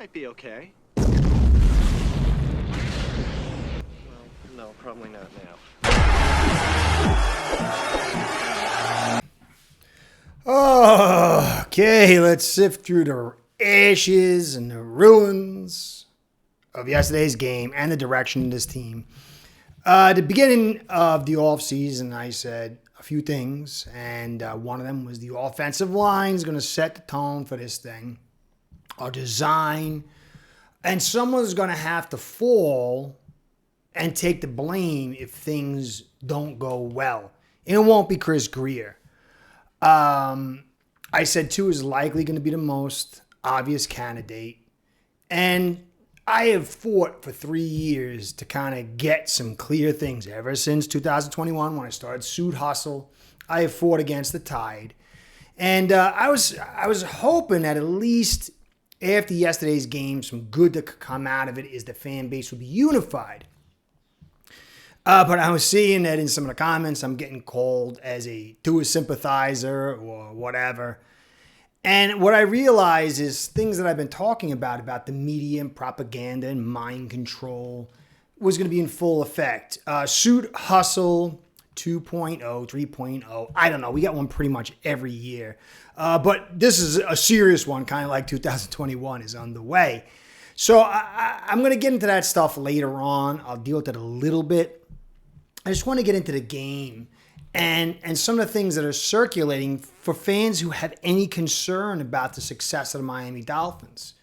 might be okay. Well, no, probably not now. Okay, let's sift through the ashes and the ruins of yesterday's game and the direction of this team. At the beginning of the offseason, I said a few things, and one of them was the offensive line is going to set the tone for this thing. Our design, and someone's going to have to fall and take the blame if things don't go well. And it won't be Chris Grier. I said Tua is likely going to be the most obvious candidate. And I have fought for 3 years to kind of get some clear things. Ever since 2021, when I started Suit Hustle, I have fought against the tide. And I was hoping that at least after yesterday's game, some good that could come out of it is the fan base would be unified. But I was seeing that in some of the comments, I'm getting called as a Tua sympathizer or whatever. And what I realize is things that I've been talking about the media and propaganda and mind control was going to be in full effect. Suit Hustle 2.0, 3.0. I don't know. We got one pretty much every year. But this is a serious one, kind of like 2021 is on the way. So I'm going to get into that stuff later on. I'll deal with it a little bit. I just want to get into the game and some of the things that are circulating for fans who have any concern about the success of the Miami Dolphins.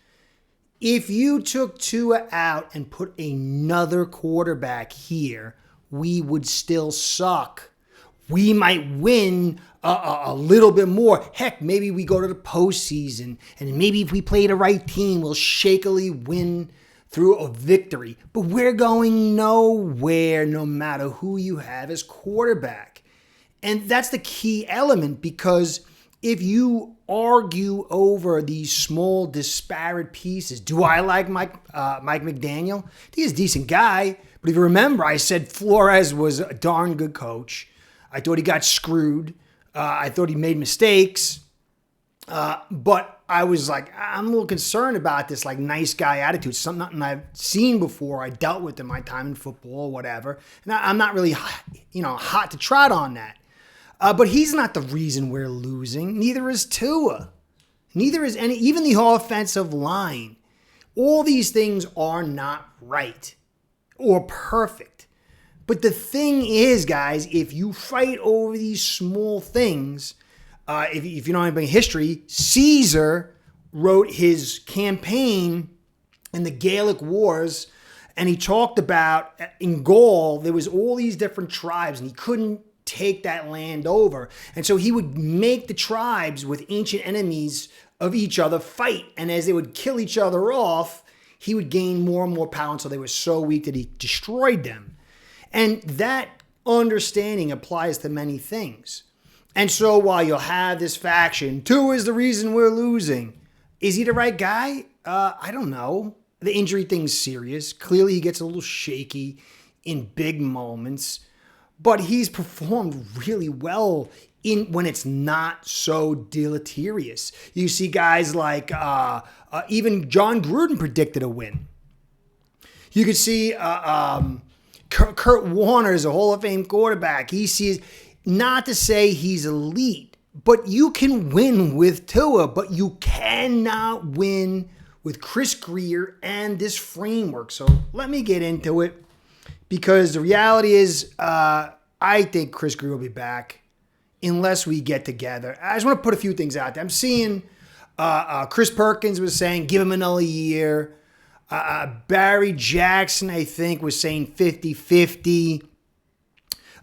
If you took Tua out and put another quarterback here, we would still suck. We might win a little bit more. Heck, maybe we go to the postseason, and maybe if we play the right team, we'll shakily win through a victory. But we're going nowhere no matter who you have as quarterback. And that's the key element, because if you argue over these small disparate pieces, do I like Mike McDaniel? He's a decent guy. But if you remember, I said Flores was a darn good coach. I thought he got screwed. I thought he made mistakes. But I was like, I'm a little concerned about this like nice guy attitude. Something I've seen before. I dealt with in my time in football or whatever. And I'm not really, hot to trot on that. But he's not the reason we're losing. Neither is Tua. Neither is even the offensive line. All these things are not right or perfect. But the thing is, guys, if you fight over these small things, if you know anything about history, Caesar wrote his campaign in the Gallic Wars, and he talked about in Gaul, there was all these different tribes, and he couldn't take that land over. And so he would make the tribes with ancient enemies of each other fight. And as they would kill each other off, he would gain more and more power until they were so weak that he destroyed them. And that understanding applies to many things. And so while you'll have this faction, Tua is the reason we're losing. Is he the right guy? I don't know. The injury thing's serious. Clearly he gets a little shaky in big moments. But he's performed really well when it's not so deleterious. You see guys like even John Gruden predicted a win. You could see Kurt Warner is a Hall of Fame quarterback. He sees, not to say he's elite, but you can win with Tua, but you cannot win with Chris Grier and this framework. So let me get into it, because the reality is I think Chris Grier will be back unless we get together. I just want to put a few things out there. I'm seeing Chris Perkins was saying give him another year. Barry Jackson, I think, was saying 50-50.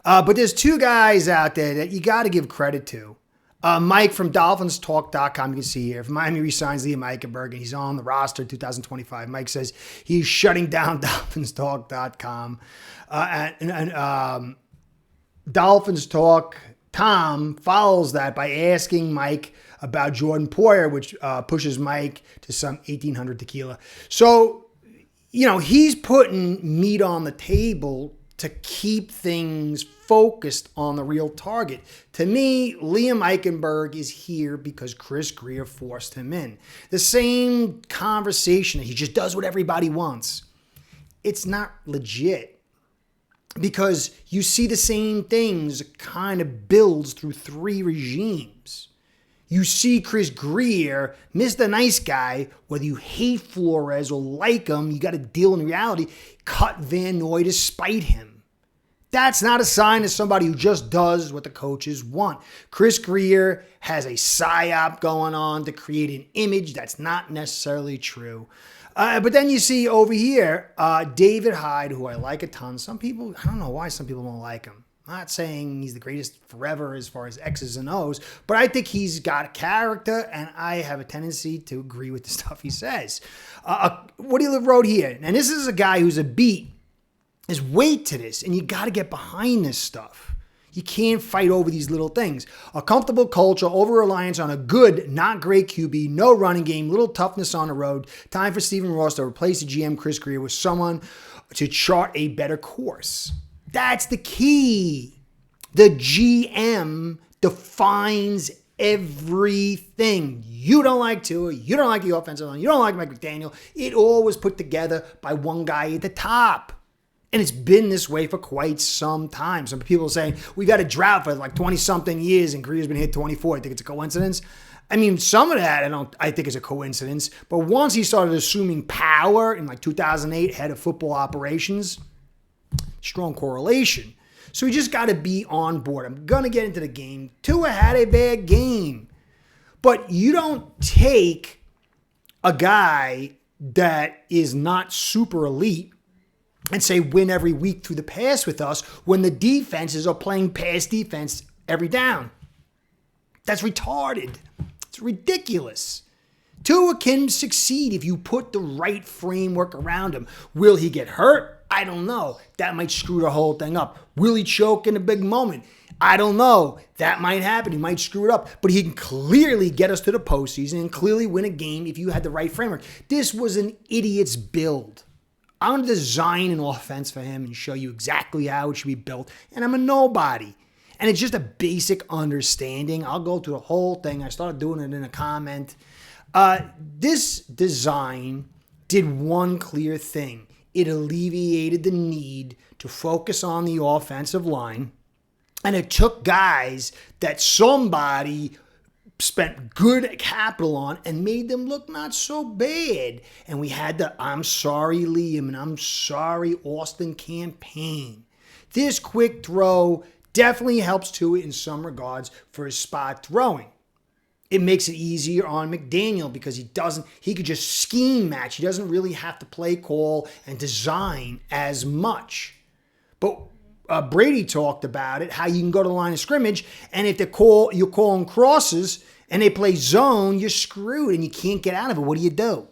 But there's two guys out there that you got to give credit to. Mike from DolphinsTalk.com, you can see here. If Miami resigns Liam Eichenberg and he's on the roster in 2025, Mike says he's shutting down DolphinsTalk.com. And Dolphins Talk, Tom follows that by asking Mike about Jordan Poyer, which pushes Mike to some 1,800 tequila. So, he's putting meat on the table to keep things focused on the real target. To me, Liam Eichenberg is here because Chris Grier forced him in. The same conversation, he just does what everybody wants. It's not legit because you see the same things kind of builds through 3 regimes. You see Chris Grier, Mr. Nice Guy, whether you hate Flores or like him, you got to deal in reality, cut Van Noy to spite him. That's not a sign of somebody who just does what the coaches want. Chris Grier has a psyop going on to create an image that's not necessarily true. But then you see over here, David Hyde, who I like a ton. Some people, I don't know why some people don't like him. I'm not saying he's the greatest forever as far as X's and O's, but I think he's got character, and I have a tendency to agree with the stuff he says. What do you wrote here? And this is a guy who's a beat. There's weight to this, and you got to get behind this stuff. You can't fight over these little things. A comfortable culture, over-reliance on a good, not great QB, no running game, little toughness on the road. Time for Stephen Ross to replace the GM Chris Grier with someone to chart a better course. That's the key. The GM defines everything. You don't like Tua, you don't like the offensive line, you don't like Mike McDaniel. It all was put together by one guy at the top. And it's been this way for quite some time. Some people are saying, we've had a drought for like 20-something years and Grier's been hit 24. I think it's a coincidence. I mean, some of that I think is a coincidence. But once he started assuming power in like 2008, head of football operations, strong correlation. So we just got to be on board. I'm going to get into the game. Tua had a bad game. But you don't take a guy that is not super elite and say win every week through the pass with us when the defenses are playing pass defense every down. That's retarded. It's ridiculous. Tua can succeed if you put the right framework around him. Will he get hurt? I don't know. That might screw the whole thing up. Will he choke in a big moment? I don't know. That might happen. He might screw it up. But he can clearly get us to the postseason and clearly win a game if you had the right framework. This was an idiot's build. I'm going to design an offense for him and show you exactly how it should be built. And I'm a nobody. And it's just a basic understanding. I'll go through the whole thing. I started doing it in a comment. This design did one clear thing. It alleviated the need to focus on the offensive line. And it took guys that somebody spent good capital on and made them look not so bad. And we had the I'm sorry Liam and I'm sorry Austin campaign. This quick throw definitely helps Tua in some regards for his spot throwing. It makes it easier on McDaniel because he could just scheme match. He doesn't really have to play call and design as much. But Brady talked about it, how you can go to the line of scrimmage, and if you're calling crosses and they play zone, you're screwed and you can't get out of it. What do?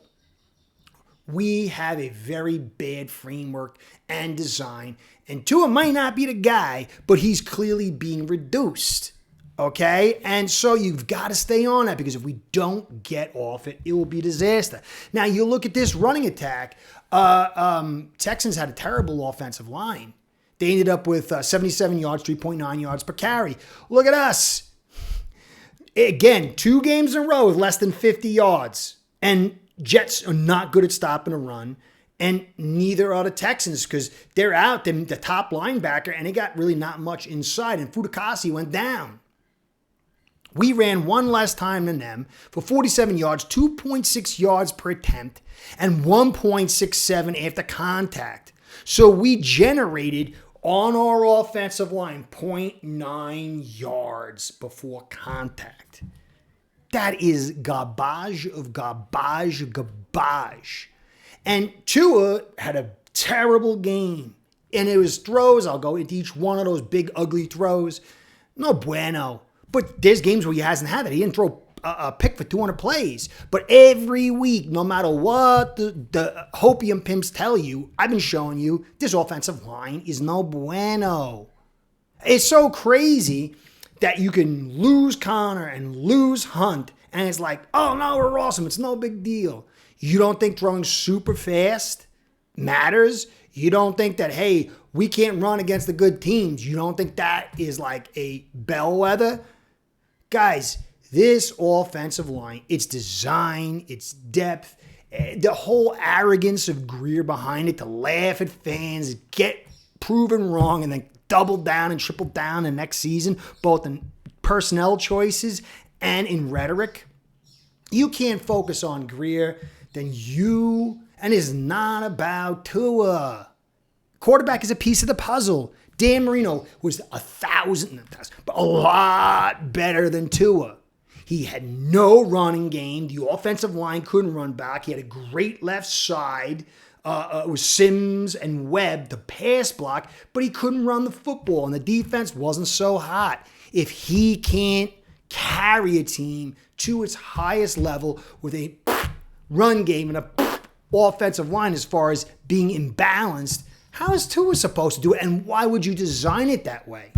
We have a very bad framework and design, and Tua might not be the guy, but he's clearly being reduced. Okay? And so you've got to stay on that because if we don't get off it, it will be a disaster. Now, you look at this running attack. Texans had a terrible offensive line. They ended up with 77 yards, 3.9 yards per carry. Look at us. Again, 2 games in a row with less than 50 yards. And Jets are not good at stopping a run. And neither are the Texans because they're out the top linebacker and they got really not much inside. And Fudukasi went down. We ran one less time than them for 47 yards, 2.6 yards per attempt, and 1.67 after contact. So we generated on our offensive line 0.9 yards before contact. That is garbage of garbage. And Tua had a terrible game. And it was throws. I'll go into each one of those big, ugly throws. No bueno. But there's games where he hasn't had it. He didn't throw a pick for 200 plays. But every week, no matter what the hopium pimps tell you, I've been showing you, this offensive line is no bueno. It's so crazy that you can lose Connor and lose Hunt, and it's like, oh no, we're awesome. It's no big deal. You don't think throwing super fast matters? You don't think that, hey, we can't run against the good teams. You don't think that is like a bellwether? Guys, this offensive line, its design, its depth, the whole arrogance of Grier behind it to laugh at fans, get proven wrong, and then double down and triple down the next season, both in personnel choices and in rhetoric. You can't focus on Grier, then and it's not about Tua. Quarterback is a piece of the puzzle. Dan Marino was but a lot better than Tua. He had no running game. The offensive line couldn't run back. He had a great left side with Sims and Webb to pass block, but he couldn't run the football, and the defense wasn't so hot. If he can't carry a team to its highest level with a run game and a offensive line as far as being imbalanced, how is Tua supposed to do it, and why would you design it that way?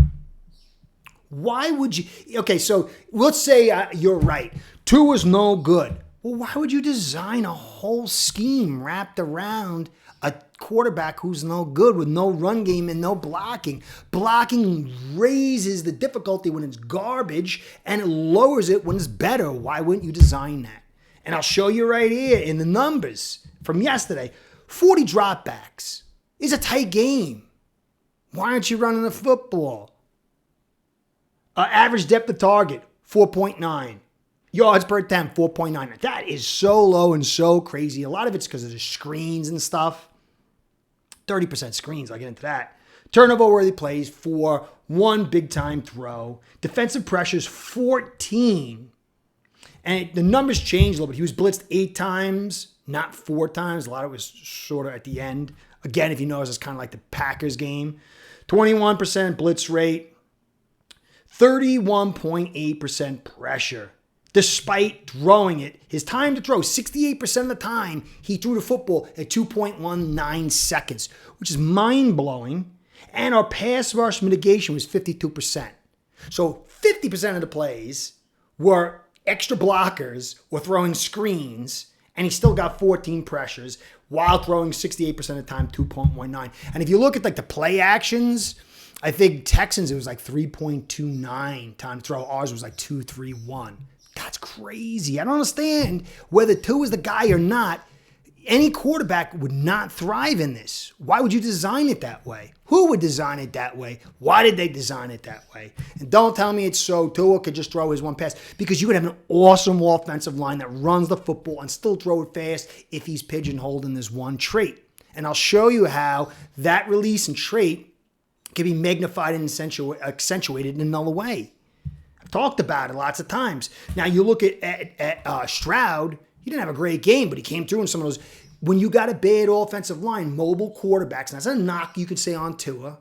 Why would you? Okay, so let's say you're right. Tua's no good. Well, why would you design a whole scheme wrapped around a quarterback who's no good with no run game and no blocking? Blocking raises the difficulty when it's garbage and it lowers it when it's better. Why wouldn't you design that? And I'll show you right here in the numbers from yesterday. 40 dropbacks is a tight game. Why aren't you running the football? Average depth of target, 4.9. Yards per attempt, 4.9. That is so low and so crazy. A lot of it's because of the screens and stuff. 30% screens, I'll get into that. Turnover-worthy plays for one big-time throw. Defensive pressures, 14. And the numbers changed a little bit. He was blitzed 8 times, not 4 times. A lot of it was sort of at the end. Again, if you notice, it's kind of like the Packers game. 21% blitz rate. 31.8% pressure. Despite throwing it, his time to throw, 68% of the time, he threw the football at 2.19 seconds, which is mind-blowing. And our pass rush mitigation was 52%. So 50% of the plays were extra blockers or throwing screens, and he still got 14 pressures while throwing 68% of the time, 2.19. And if you look at like the play actions, I think Texans, it was like 3.29 time to throw. Ours was like 2.31. That's crazy. I don't understand whether Tua is the guy or not. Any quarterback would not thrive in this. Why would you design it that way? Who would design it that way? Why did they design it that way? And don't tell me it's so Tua could just throw his one pass, because you would have an awesome offensive line that runs the football and still throw it fast if he's pigeonholed in this one trait. And I'll show you how that release and trait can be magnified and accentuated in another way. I've talked about it lots of times. Now, you look at Stroud. He didn't have a great game, but he came through in some of those. When you got a bad offensive line, mobile quarterbacks, and that's a knock you could say on Tua,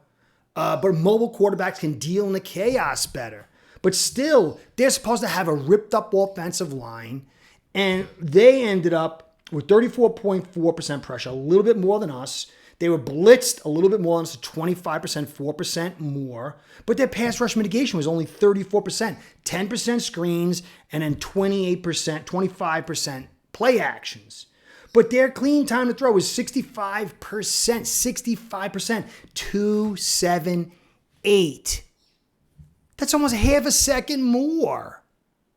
but mobile quarterbacks can deal in the chaos better. But still, they're supposed to have a ripped-up offensive line, and they ended up with 34.4% pressure, a little bit more than us. They were blitzed a little bit more, so 25%, 4% more. But their pass rush mitigation was only 34%, 10% screens, and then 28%, 25% play actions. But their clean time to throw was 65%, 278. That's almost half a second more.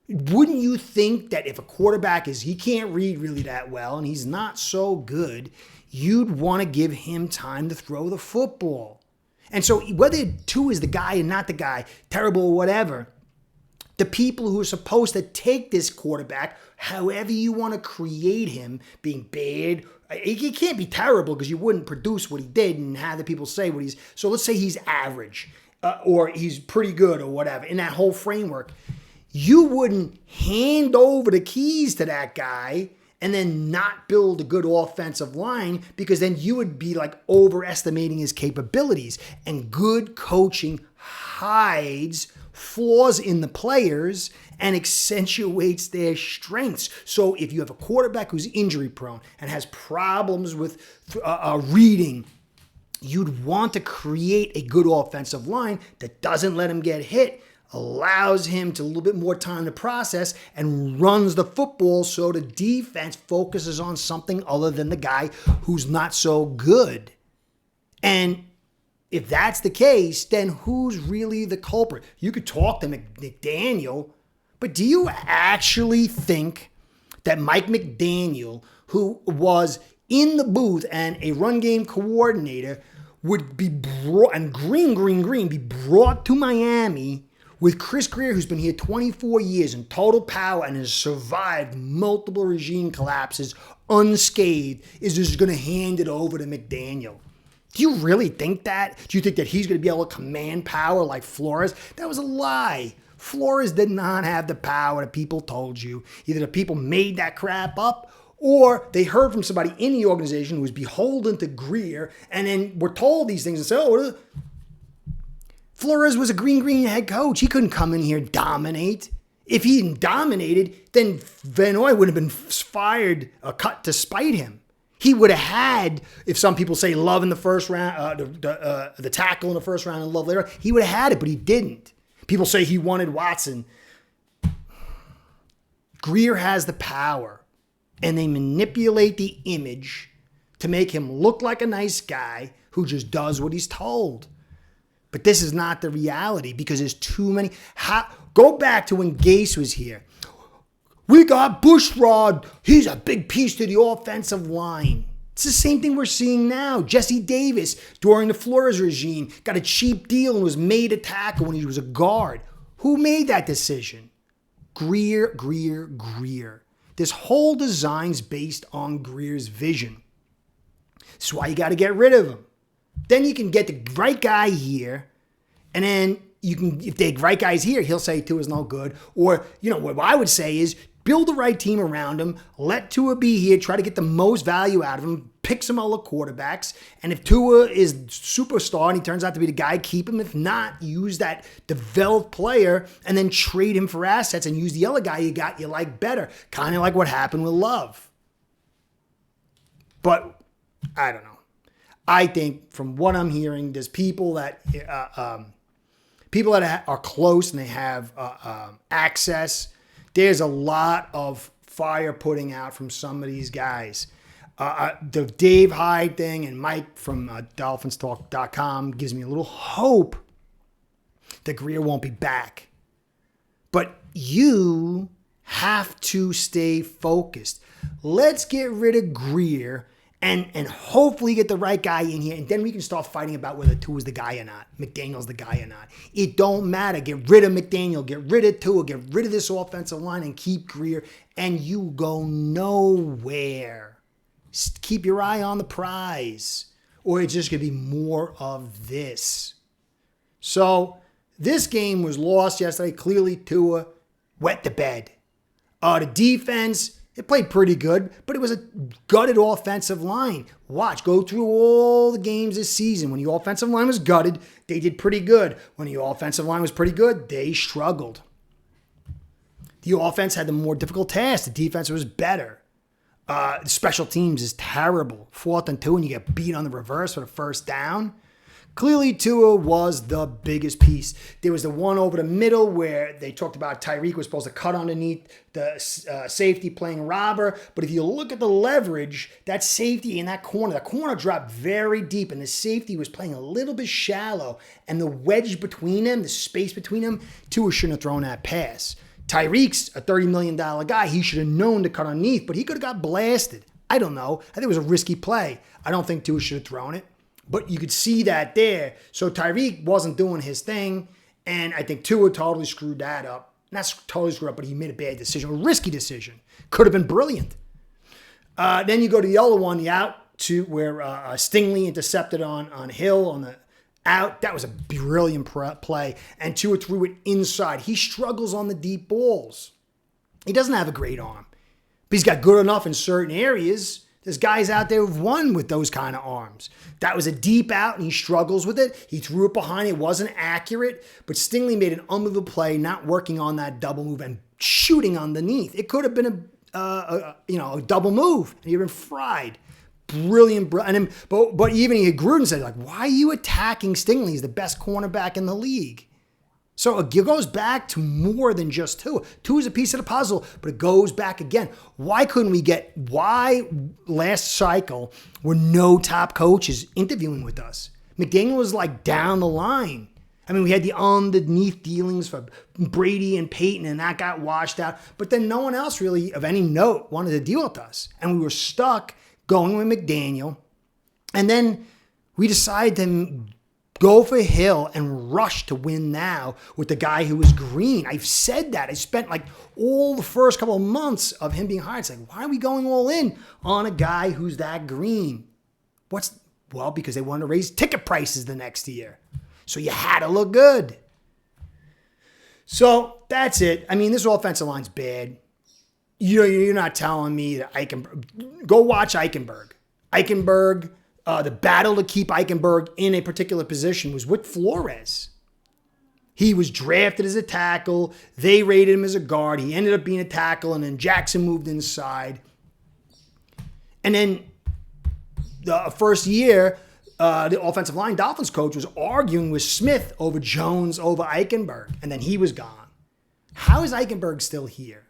Wouldn't you think that if a quarterback he can't read really that well and he's not so good, you'd want to give him time to throw the football? And so whether Tua is the guy and not the guy, terrible or whatever, the people who are supposed to take this quarterback, however you want to create him, being bad, he can't be terrible because you wouldn't produce what he did and have the people say what he's. So let's say he's average or he's pretty good or whatever. In that whole framework, you wouldn't hand over the keys to that guy and then not build a good offensive line, because then you would be like overestimating his capabilities. And good coaching hides flaws in the players and accentuates their strengths. So if you have a quarterback who's injury prone and has problems with reading, you'd want to create a good offensive line that doesn't let him get hit, allows him to a little bit more time to process, and runs the football so the defense focuses on something other than the guy who's not so good. And if that's the case, then who's really the culprit? You could talk to McDaniel, but do you actually think that Mike McDaniel, who was in the booth and a run game coordinator, would be brought, and Green, be brought to Miami with Chris Grier, who's been here 24 years in total power and has survived multiple regime collapses unscathed, is just going to hand it over to McDaniel? Do you really think that? Do you think that he's going to be able to command power like Flores? That was a lie. Flores did not have the power that people told you. Either the people made that crap up, or they heard from somebody in the organization who was beholden to Grier and then were told these things and said, oh, Flores was a green head coach. He couldn't come in here and dominate. If he hadn't dominated, then Van Noy would have been fired, cut to spite him. He would have had, if some people say Love in the first round, the tackle in the first round and Love later, he would have had it, but he didn't. People say he wanted Watson. Grier has the power, and they manipulate the image to make him look like a nice guy who just does what he's told. But this is not the reality because there's too many. Go back to when Gase was here. We got Bushrod. He's a big piece to the offensive line. It's the same thing we're seeing now. Jesse Davis, during the Flores regime, got a cheap deal and was made a tackle when he was a guard. Who made that decision? Grier. This whole design's based on Grier's vision. That's why you got to get rid of him. Then you can get the right guy here, and then you can, if the right guy's here, he'll say Tua's no good. Or, what I would say is build the right team around him, let Tua be here, try to get the most value out of him, pick some other quarterbacks, and if Tua is superstar and he turns out to be the guy, keep him. If not, use that developed player and then trade him for assets and use the other guy you like better. Kind of like what happened with Love. But I don't know. I think from what I'm hearing, there's people that are close and they have access. There's a lot of fire putting out from some of these guys. The Dave Hyde thing and Mike from DolphinsTalk.com gives me a little hope that Grier won't be back. But you have to stay focused. Let's get rid of Grier and hopefully get the right guy in here, and then we can start fighting about whether Tua's the guy or not, McDaniel's the guy or not. It don't matter. Get rid of McDaniel, get rid of Tua, get rid of this offensive line, and keep Grier, and you go nowhere. Keep your eye on the prize, or it's just going to be more of this. So this game was lost yesterday. Clearly, Tua wet the bed. The defense, it played pretty good, but it was a gutted offensive line. Go through all the games this season. When the offensive line was gutted, they did pretty good. When the offensive line was pretty good, they struggled. The offense had the more difficult task. The defense was better. The special teams is terrible. 4th and 2, and you get beat on the reverse for the first down. Clearly, Tua was the biggest piece. There was the one over the middle where they talked about Tyreek was supposed to cut underneath the safety playing robber. But if you look at the leverage, that safety in that corner, the corner dropped very deep, and the safety was playing a little bit shallow. And the wedge between them, the space between them, Tua shouldn't have thrown that pass. Tyreek's a $30 million guy. He should have known to cut underneath, but he could have got blasted. I don't know. I think it was a risky play. I don't think Tua should have thrown it. But you could see that there. So Tyreek wasn't doing his thing. And I think Tua totally screwed that up. Not totally screwed up, but he made a bad decision. A risky decision. Could have been brilliant. Then you go to the other one, the out to where Stingley intercepted on Hill on the out. That was a brilliant play. And Tua threw it inside. He struggles on the deep balls. He doesn't have a great arm. But he's got good enough in certain areas. There's guys out there who've won with those kind of arms. That was a deep out, and he struggles with it. He threw it behind. It wasn't accurate, but Stingley made an unbelievable play, not working on that double move and shooting underneath. It could have been a double move, and he'd been fried. Brilliant. But even he had Gruden said, why are you attacking Stingley? He's the best cornerback in the league. So it goes back to more than just Tua. Tua is a piece of the puzzle, but it goes back again. Why last cycle were no top coaches interviewing with us? McDaniel was like down the line. I mean, we had the underneath dealings for Brady and Peyton, and that got washed out. But then no one else really of any note wanted to deal with us. And we were stuck going with McDaniel. And then we decided to go for Hill and rush to win now with the guy who was green. I've said that. I spent like all the first couple of months of him being hired. It's like, why are we going all in on a guy who's that green? Well, because they wanted to raise ticket prices the next year. So you had to look good. So that's it. I mean, this offensive line's bad. You're not telling me that Eichenberg. Go watch Eichenberg. Eichenberg, the battle to keep Eichenberg in a particular position was with Flores. He was drafted as a tackle. They rated him as a guard. He ended up being a tackle, and then Jackson moved inside. And then the first year, the offensive line Dolphins coach was arguing with Smith over Jones over Eichenberg, and then he was gone. How is Eichenberg still here?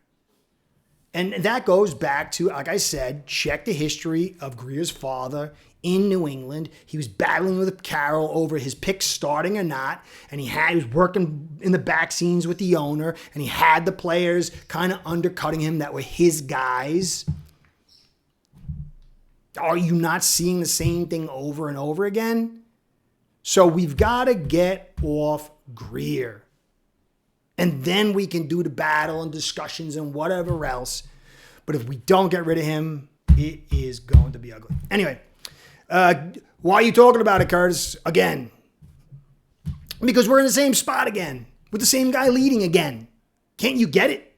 And that goes back to, like I said, check the history of Grier's father in New England. He was battling with Carroll over his pick starting or not, and he was working in the back scenes with the owner, and he had the players kind of undercutting him that were his guys. Are you not seeing the same thing over and over again? So we've got to get off Grier. And then we can do the battle and discussions and whatever else. But if we don't get rid of him, it is going to be ugly. Anyway, why are you talking about it, Curtis? Again. Because we're in the same spot again. With the same guy leading again. Can't you get it?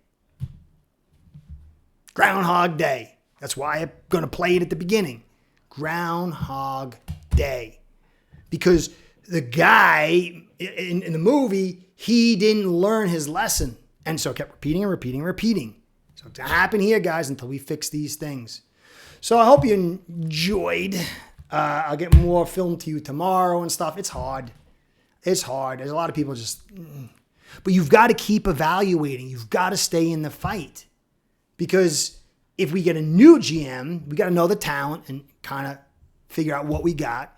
Groundhog Day. That's why I'm going to play it at the beginning. Groundhog Day. Because the guy in the movie, he didn't learn his lesson. And so kept repeating and repeating and repeating. So it's going to happen here, guys, until we fix these things. So I hope you enjoyed. I'll get more film to you tomorrow and stuff. It's hard. It's hard. There's a lot of people just... But you've got to keep evaluating. You've got to stay in the fight. Because if we get a new GM, we got to know the talent and kind of figure out what we got.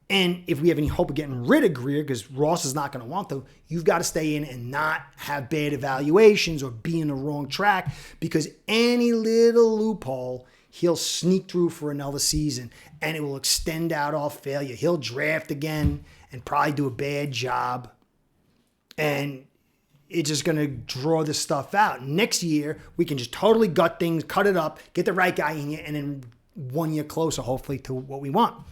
And if we have any hope of getting rid of Grier, because Ross is not going to want them, you've got to stay in and not have bad evaluations or be in the wrong track, because any little loophole, he'll sneak through for another season and it will extend out our failure. He'll draft again and probably do a bad job. And it's just going to draw this stuff out. Next year, we can just totally gut things, cut it up, get the right guy in here, and then 1 year closer, hopefully, to what we want.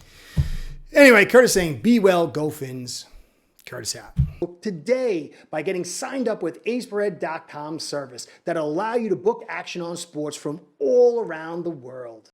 Anyway, Curtis saying, be well, go Fins. Curtis out. Today, by getting signed up with AceBread.com service that'll allow you to book action on sports from all around the world.